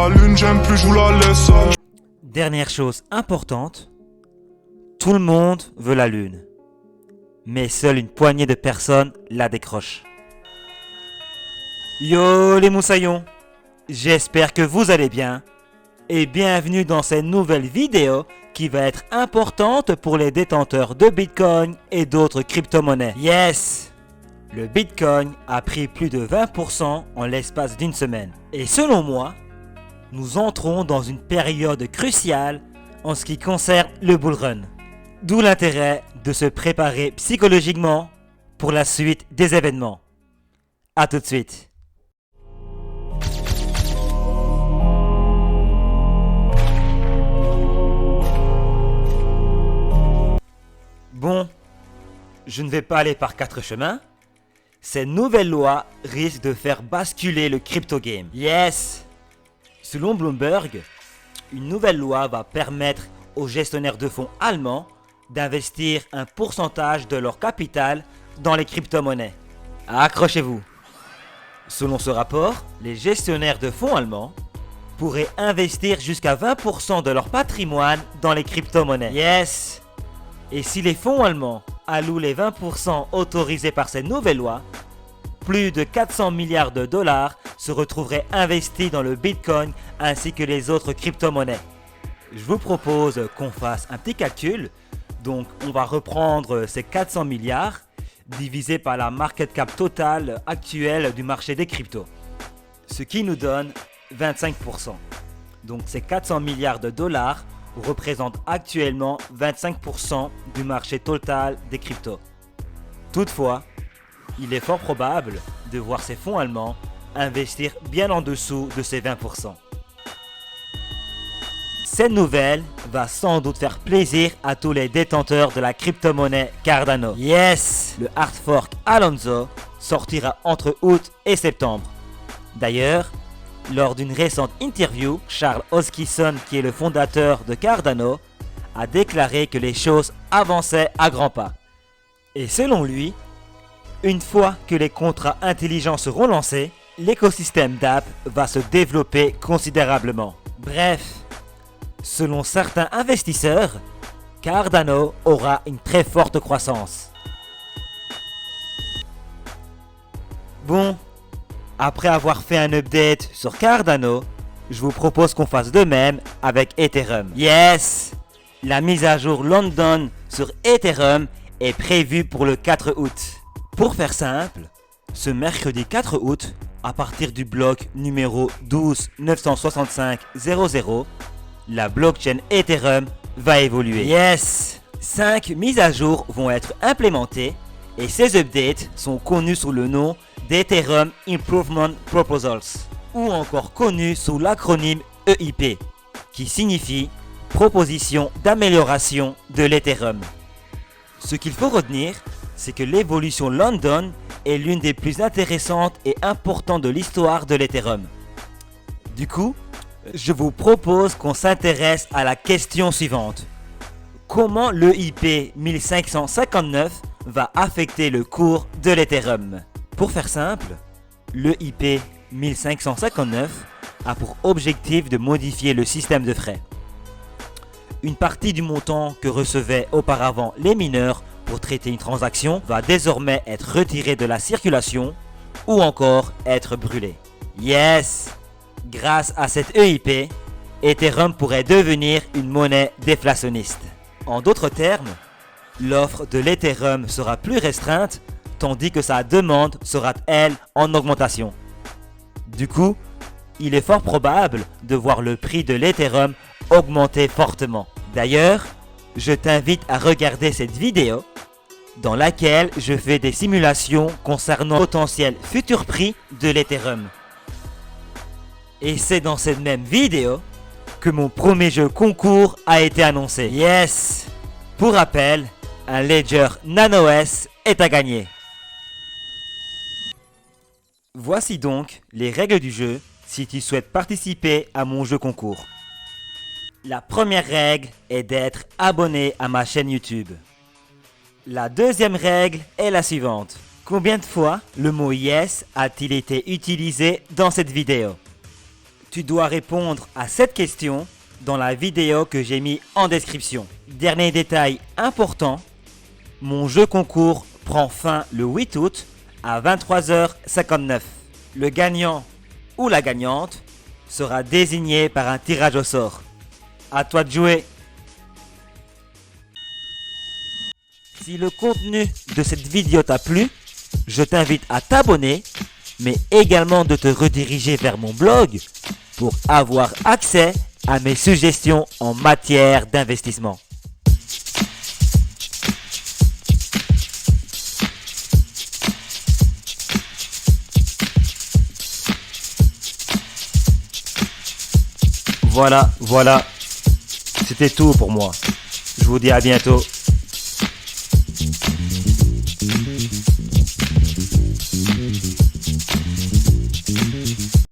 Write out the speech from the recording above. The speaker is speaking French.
la lune, j'aime plus, je vous la laisse. Dernière chose importante, tout le monde veut la lune, mais seule une poignée de personnes la décrochent. Yo les moussaillons, j'espère que vous allez bien et bienvenue dans cette nouvelle vidéo qui va être importante pour les détenteurs de Bitcoin et d'autres crypto-monnaies. Yes! Le Bitcoin a pris plus de 20% en l'espace d'une semaine. Et selon moi, nous entrons dans une période cruciale en ce qui concerne le bull run. D'où l'intérêt de se préparer psychologiquement pour la suite des événements. A tout de suite. Bon, je ne vais pas aller par quatre chemins. Cette nouvelle loi risque de faire basculer le crypto game. Yes! Selon Bloomberg, une nouvelle loi va permettre aux gestionnaires de fonds allemands d'investir un pourcentage de leur capital dans les crypto-monnaies. Accrochez-vous! Selon ce rapport, les gestionnaires de fonds allemands pourraient investir jusqu'à 20% de leur patrimoine dans les crypto-monnaies. Yes! Et si les fonds allemands allouent les 20% autorisés par cette nouvelle loi, plus de 400 milliards de dollars se retrouveraient investis dans le Bitcoin ainsi que les autres crypto-monnaies. Je vous propose qu'on fasse un petit calcul. Donc on va reprendre ces 400 milliards divisé par la market cap totale actuelle du marché des cryptos. Ce qui nous donne 25%. Donc ces 400 milliards de dollars représente actuellement 25% du marché total des cryptos. Toutefois, il est fort probable de voir ces fonds allemands investir bien en dessous de ces 20%. Cette nouvelle va sans doute faire plaisir à tous les détenteurs de la crypto-monnaie Cardano. Yes! Le hard fork Alonzo sortira entre août et septembre. D'ailleurs, lors d'une récente interview, Charles Hoskinson, qui est le fondateur de Cardano, a déclaré que les choses avançaient à grands pas. Et selon lui, une fois que les contrats intelligents seront lancés, l'écosystème d'app va se développer considérablement. Bref, selon certains investisseurs, Cardano aura une très forte croissance. Bon. Après avoir fait un update sur Cardano, je vous propose qu'on fasse de même avec Ethereum. Yes! La mise à jour London sur Ethereum est prévue pour le 4 août. Pour faire simple, ce mercredi 4 août, à partir du bloc numéro 12.965.00, la blockchain Ethereum va évoluer. Yes! 5 mises à jour vont être implémentées et ces updates sont connus sous le nom d'Ethereum Improvement Proposals, ou encore connu sous l'acronyme EIP, qui signifie Proposition d'amélioration de l'Ethereum. Ce qu'il faut retenir, c'est que l'évolution London est l'une des plus intéressantes et importantes de l'histoire de l'Ethereum. Du coup, je vous propose qu'on s'intéresse à la question suivante. Comment l'EIP 1559 va affecter le cours de l'Ethereum? Pour faire simple, l'EIP 1559 a pour objectif de modifier le système de frais. Une partie du montant que recevaient auparavant les mineurs pour traiter une transaction va désormais être retirée de la circulation ou encore être brûlée. Yes! Grâce à cette EIP, Ethereum pourrait devenir une monnaie déflationniste. En d'autres termes, l'offre de l'Ethereum sera plus restreinte tandis que sa demande sera, elle, en augmentation. Du coup, il est fort probable de voir le prix de l'Ethereum augmenter fortement. D'ailleurs, je t'invite à regarder cette vidéo dans laquelle je fais des simulations concernant le potentiel futur prix de l'Ethereum. Et c'est dans cette même vidéo que mon premier jeu concours a été annoncé. Yes! Pour rappel, un Ledger Nano S est à gagner. Voici donc les règles du jeu si tu souhaites participer à mon jeu concours. La première règle est d'être abonné à ma chaîne YouTube. La deuxième règle est la suivante. Combien de fois le mot yes a-t-il été utilisé dans cette vidéo? Tu dois répondre à cette question dans la vidéo que j'ai mis en description. Dernier détail important, mon jeu concours prend fin le 8 août à 23h59. Le gagnant ou la gagnante sera désigné par un tirage au sort. À toi de jouer. Si le contenu de cette vidéo t'a plu, je t'invite à t'abonner, mais également de te rediriger vers mon blog pour avoir accès à mes suggestions en matière d'investissement. Voilà, c'était tout pour moi. Je vous dis à bientôt.